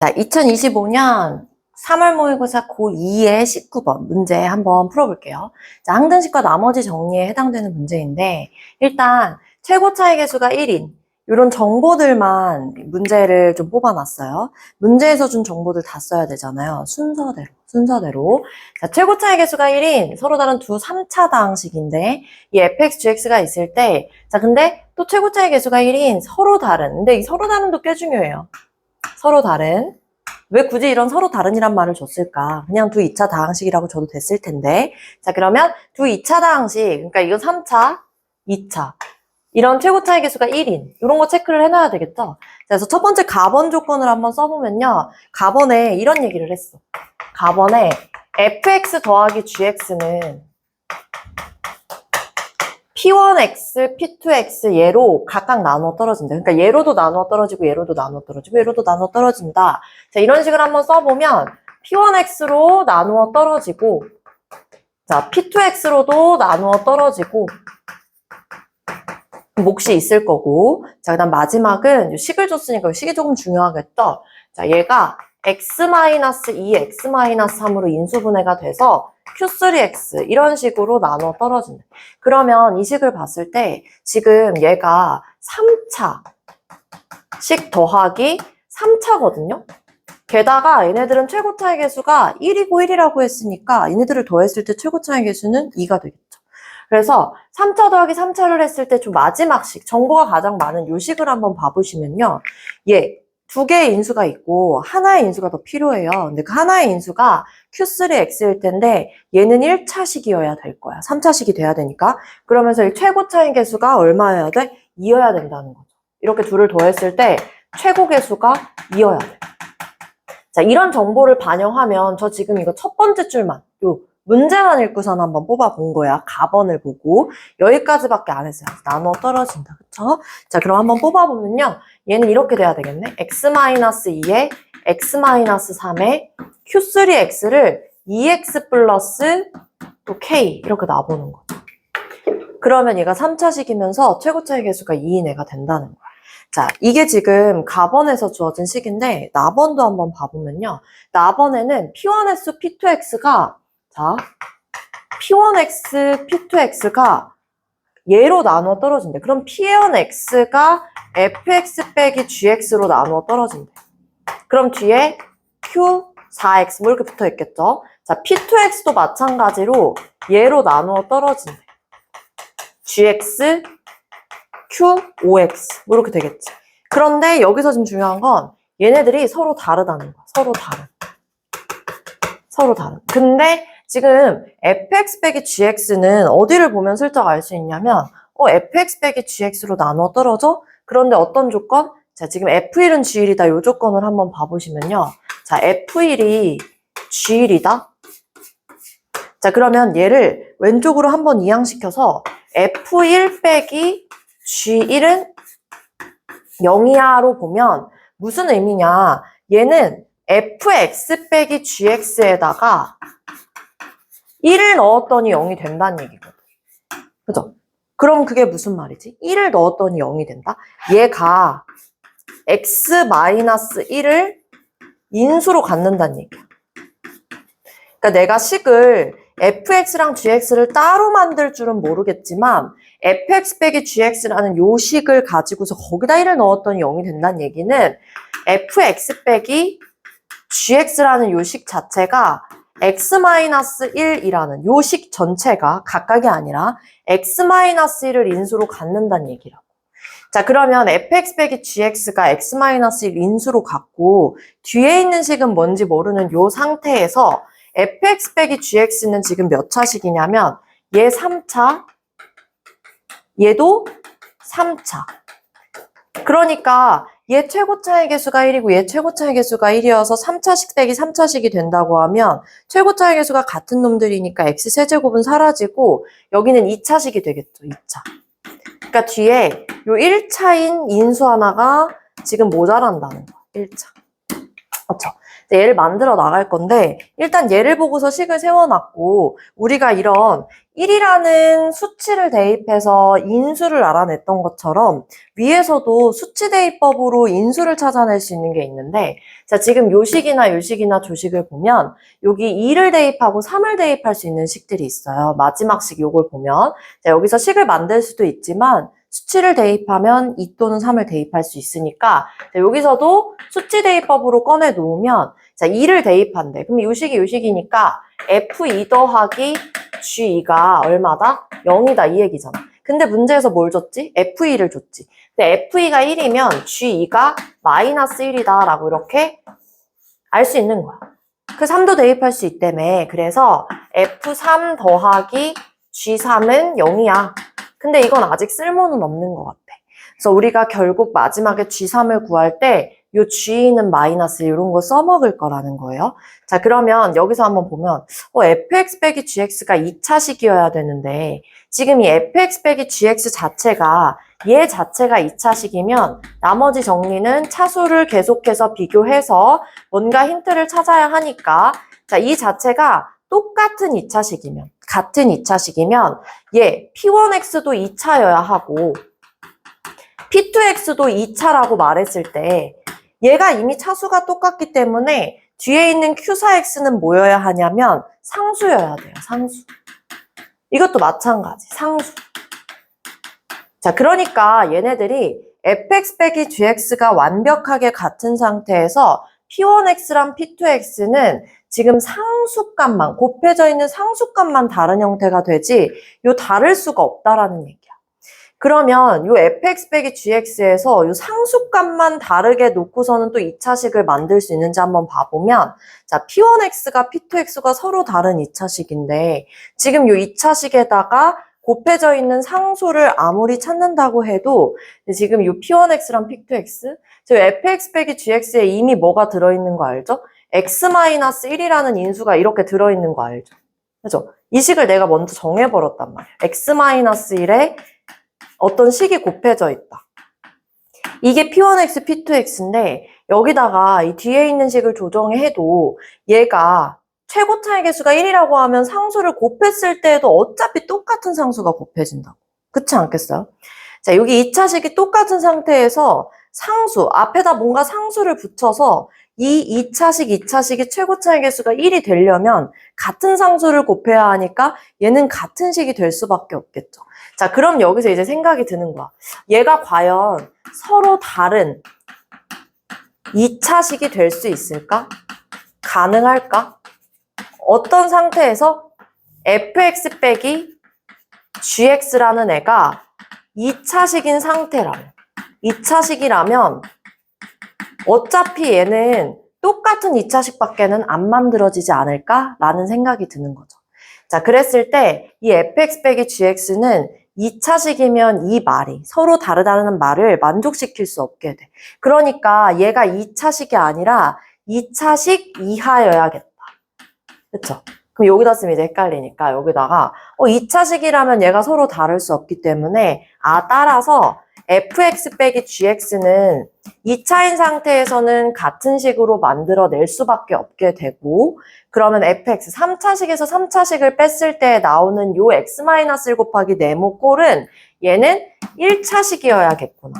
자, 2025년 3월 모의고사 고2의 19번 문제 한번 풀어볼게요. 자, 항등식과 나머지 정리에 해당되는 문제인데, 일단 최고 차이 계수가 1인 이런 정보들만 문제를 좀 뽑아놨어요. 문제에서 준 정보들 다 써야 되잖아요. 순서대로. 자, 최고 차이 계수가 1인 서로 다른 두 3차다항식인데 이 fx, gx가 있을 때, 자, 근데 또 최고 차이 계수가 1인 서로 다른, 근데 이 서로 다른도 꽤 중요해요. 서로 다른. 왜 굳이 이런 서로 다른이란 말을 줬을까? 그냥 두 2차 다항식이라고 줘도 됐을 텐데. 자, 그러면 두 2차 다항식, 그러니까 이건 3차, 2차. 이런 최고 차이 계수가 1인. 이런 거 체크를 해놔야 되겠죠? 자, 그래서 첫 번째 가번 조건을 한번 써보면요. 가번에 이런 얘기를 했어. 가번에 fx 더하기 gx는 P1x, P2x 얘로 각각 나누어 떨어진다. 그러니까 얘로도 나누어 떨어지고 얘로도 나누어 떨어지고 얘로도 나누어 떨어진다. 자, 이런 식으로 한번 써보면 P1x로 나누어 떨어지고, 자, P2x로도 나누어 떨어지고 몫이 있을 거고, 자, 그다음 마지막은 식을 줬으니까 식이 조금 중요하겠죠. 자, 얘가 x-2, x-3으로 인수분해가 돼서 Q3X 이런 식으로 나눠 떨어진다. 그러면 이 식을 봤을 때 지금 얘가 3차씩 더하기 3차거든요. 게다가 얘네들은 최고 차이 계수가 1이고 1이라고 했으니까 얘네들을 더했을 때 최고 차이 계수는 2가 되겠죠. 그래서 3차 더하기 3차를 했을 때 좀 마지막 식, 정보가 가장 많은 요 식을 한번 봐보시면요. 얘 두 개의 인수가 있고 하나의 인수가 더 필요해요. 근데 그 하나의 인수가 Q3X일 텐데 얘는 1차식이어야 될 거야. 3차식이 돼야 되니까. 그러면서 이 최고 차이 계수가 얼마여야 돼? 2여야 된다는 거죠. 이렇게 둘을 더했을 때 최고 계수가 2여야 돼. 자, 이런 정보를 반영하면 저 지금 이거 첫 번째 줄만 요 문제만 읽고선 한번 뽑아본 거야. 가번을 보고. 여기까지밖에 안 했어요. 나눠 떨어진다. 그쵸? 자, 그럼 한번 뽑아보면요. 얘는 이렇게 돼야 되겠네. x-2에 x-3에 q3x를 2x 플러스 또 k 이렇게 놔보는 거죠. 그러면 얘가 3차식이면서 최고 차이 계수가 2인 애가 된다는 거야. 자, 이게 지금 가번에서 주어진 식인데 나번도 한번 봐보면요. 나번에는 P1x, P2x가 자, P1x, P2x가 얘로 나누어 떨어진대. 그럼 P1x가 fx 빼기 gx로 나누어 떨어진대. 그럼 뒤에 q4x 뭐 이렇게 붙어 있겠죠? 자, P2x도 마찬가지로 얘로 나누어 떨어진대. gx, q5x 뭐 이렇게 되겠지. 그런데 여기서 지금 중요한 건 얘네들이 서로 다르다는 거야. 서로 다른. 근데 지금 fx 빼기 gx는 어디를 보면 슬쩍 알 수 있냐면 fx 빼기 gx로 나눠 떨어져? 그런데 어떤 조건? 자, 지금 f1은 g1이다. 이 조건을 한번 봐보시면요. 자, f1이 g1이다. 자, 그러면 얘를 왼쪽으로 한번 이항시켜서 f1 빼기 g1은 0이야로 보면 무슨 의미냐? 얘는 fx 빼기 gx에다가 1을 넣었더니 0이 된다는 얘기거든. 그죠? 그럼 그게 무슨 말이지? 1을 넣었더니 0이 된다? 얘가 x-1을 인수로 갖는다는 얘기야. 그러니까 내가 식을 fx랑 gx를 따로 만들 줄은 모르겠지만 fx 빼기 gx라는 요 식을 가지고서 거기다 1을 넣었더니 0이 된다는 얘기는 fx 빼기 gx라는 요 식 자체가 x-1이라는 요 식 전체가 각각이 아니라 x-1을 인수로 갖는다는 얘기라고. 자, 그러면 fx 빼기 gx가 x-1 인수로 갖고 뒤에 있는 식은 뭔지 모르는 요 상태에서 fx 빼기 gx는 지금 몇 차식이냐면 얘 3차, 얘도 3차. 그러니까 얘 최고 차이 계수가 1이고 얘 최고 차이 계수가 1이어서 3차식 빼기 3차식이 된다고 하면 최고 차이 계수가 같은 놈들이니까 x세제곱은 사라지고 여기는 2차식이 되겠죠. 2차. 그러니까 뒤에 요 1차인 인수 하나가 지금 모자란다는 거야. 1차. 그렇죠. 얘를 만들어 나갈 건데 일단 얘를 보고서 식을 세워놨고 우리가 이런 1이라는 수치를 대입해서 인수를 알아냈던 것처럼 위에서도 수치 대입법으로 인수를 찾아낼 수 있는 게 있는데 자 지금 요식이나 요식이나 조식을 보면 여기 2를 대입하고 3을 대입할 수 있는 식들이 있어요. 마지막 식 요걸 보면 자, 여기서 식을 만들 수도 있지만 수치를 대입하면 2 또는 3을 대입할 수 있으니까 자, 여기서도 수치 대입법으로 꺼내 놓으면 자 2를 대입한대. 그럼 요식이 요식이니까 F2 더하기 G2가 얼마다? 0이다 이 얘기잖아. 근데 문제에서 뭘 줬지? F2를 줬지. 근데 F2가 1이면 G2가 마이너스 1이다 라고 이렇게 알 수 있는 거야. 그 3도 대입할 수 있다며. 그래서 F3 더하기 G3은 0이야. 근데 이건 아직 쓸모는 없는 것 같아. 그래서 우리가 결국 마지막에 G3을 구할 때 요 G는 마이너스 이런 거 써먹을 거라는 거예요. 자 그러면 여기서 한번 보면 fx 빼기 gx가 2차식이어야 되는데 지금 이 fx 빼기 gx 자체가 얘 자체가 2차식이면 나머지 정리는 차수를 계속해서 비교해서 뭔가 힌트를 찾아야 하니까 자 이 자체가 똑같은 2차식이면 같은 2차식이면 얘 P1x도 2차여야 하고 P2x도 2차라고 말했을 때 얘가 이미 차수가 똑같기 때문에 뒤에 있는 Q4x는 뭐여야 하냐면 상수여야 돼요. 상수. 이것도 마찬가지. 상수. 자, 그러니까 얘네들이 fx 빼기 gx가 완벽하게 같은 상태에서 P1x랑 P2x는 지금 상수값만, 곱해져 있는 상수값만 다른 형태가 되지 요 다를 수가 없다라는 얘기야. 그러면 요 fx 빼기 gx에서 요 상수값만 다르게 놓고서는 또 2차식을 만들 수 있는지 한번 봐보면 자 P1x가 P2x가 서로 다른 2차식인데 지금 요 2차식에다가 곱해져 있는 상수를 아무리 찾는다고 해도 지금 요 P1x랑 P2x 저 fx 빼기 gx에 이미 뭐가 들어있는 거 알죠? x-1이라는 인수가 이렇게 들어있는 거 알죠? 그죠? 이 식을 내가 먼저 정해버렸단 말이야. x-1에 어떤 식이 곱해져 있다. 이게 P1x, P2x인데 여기다가 이 뒤에 있는 식을 조정해도 얘가 최고 차이 개수가 1이라고 하면 상수를 곱했을 때에도 어차피 똑같은 상수가 곱해진다고. 그렇지 않겠어요? 자, 여기 2차식이 똑같은 상태에서 상수, 앞에다 뭔가 상수를 붙여서 이 2차식, 2차식이 최고 차이 개수가 1이 되려면 같은 상수를 곱해야 하니까 얘는 같은 식이 될 수밖에 없겠죠. 자, 그럼 여기서 이제 생각이 드는 거야. 얘가 과연 서로 다른 2차식이 될 수 있을까? 가능할까? 어떤 상태에서 fx 빼기 gx라는 애가 2차식인 상태라면 2차식이라면 어차피 얘는 똑같은 2차식밖에는 안 만들어지지 않을까라는 생각이 드는 거죠. 자, 그랬을 때 이 fx 빼기 gx는 2차식이면 이 말이 서로 다르다는 말을 만족시킬 수 없게 돼. 그러니까 얘가 2차식이 아니라 2차식 이하여야겠다. 그쵸? 그럼 여기다 쓰면 이제 헷갈리니까 여기다가 2차식이라면 얘가 서로 다를 수 없기 때문에 따라서 fx 빼기 gx는 2차인 상태에서는 같은 식으로 만들어낼 수밖에 없게 되고 그러면 fx 3차식에서 3차식을 뺐을 때 나오는 요 x-1 곱하기 네모 꼴은 얘는 1차식이어야겠구나.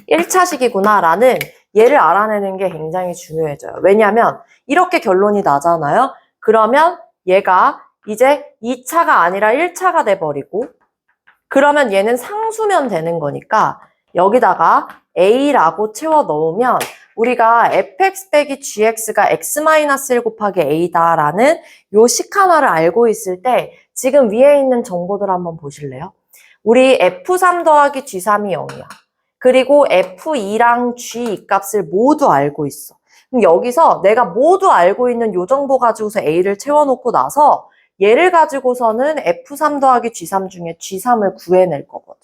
1차식이구나 라는 얘를 알아내는 게 굉장히 중요해져요. 왜냐하면 이렇게 결론이 나잖아요. 그러면 얘가 이제 2차가 아니라 1차가 돼버리고 그러면 얘는 상수면 되는 거니까 여기다가 a라고 채워 넣으면 우리가 fx 빼기 gx가 x-1 곱하기 a다라는 요 식 하나를 알고 있을 때 지금 위에 있는 정보들 한번 보실래요? 우리 f3 더하기 g3이 0이야. 그리고 f2랑 g2 값을 모두 알고 있어. 그럼 여기서 내가 모두 알고 있는 요 정보 가지고서 a를 채워놓고 나서 얘를 가지고서는 f3 더하기 g3 중에 g3을 구해낼 거거든.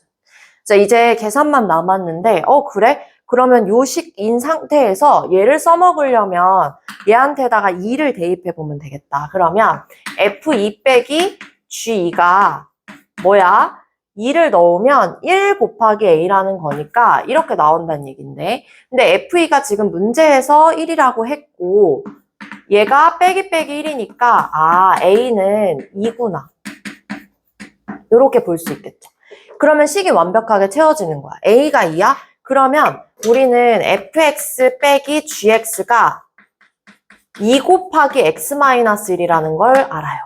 자, 이제 계산만 남았는데 그래? 그러면 요 식인 상태에서 얘를 써먹으려면 얘한테다가 2를 대입해보면 되겠다. 그러면 f2 빼기 g2가 뭐야? 2를 넣으면 1 곱하기 a라는 거니까 이렇게 나온다는 얘긴데, 근데 FE가 지금 문제에서 1이라고 했고 얘가 빼기 1이니까 a는 2구나. 이렇게 볼 수 있겠죠. 그러면 식이 완벽하게 채워지는 거야. a가 2야? 그러면 우리는 fx 빼기 gx가 2 곱하기 x-1이라는 걸 알아요.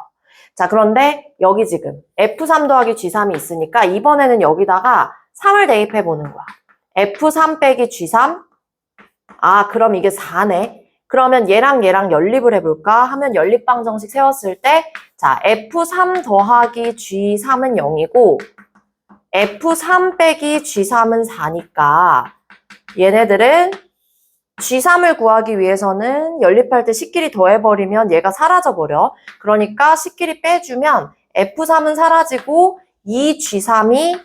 자, 그런데 여기 지금 f3 더하기 g3이 있으니까 이번에는 여기다가 3을 대입해 보는 거야. f3 빼기 g3? 그럼 이게 4네. 그러면 얘랑 연립을 해볼까? 하면 연립방정식 세웠을 때, 자, f3 더하기 g3은 0이고 f3 빼기 g3은 4니까 얘네들은 G3을 구하기 위해서는 연립할 때 식끼리 더해버리면 얘가 사라져버려. 그러니까 식끼리 빼주면 F3은 사라지고 이 G3이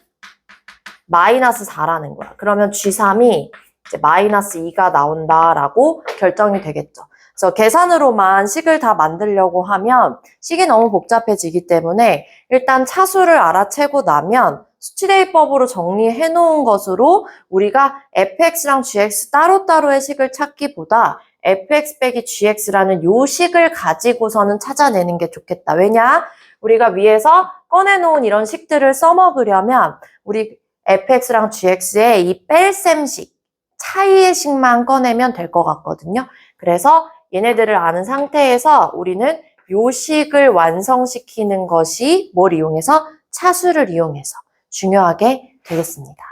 마이너스 4라는 거야. 그러면 G3이 이제 마이너스 2가 나온다라고 결정이 되겠죠. 그래서 계산으로만 식을 다 만들려고 하면 식이 너무 복잡해지기 때문에 일단 차수를 알아채고 나면 수치대입법으로 정리해 놓은 것으로 우리가 fx랑 gx 따로따로의 식을 찾기보다 fx 빼기 gx라는 요 식을 가지고서는 찾아내는 게 좋겠다. 왜냐? 우리가 위에서 꺼내놓은 이런 식들을 써먹으려면 우리 fx랑 gx의 이 뺄셈식, 차이의 식만 꺼내면 될 것 같거든요. 그래서 얘네들을 아는 상태에서 우리는 요 식을 완성시키는 것이 뭘 이용해서? 차수를 이용해서 중요하게 되겠습니다.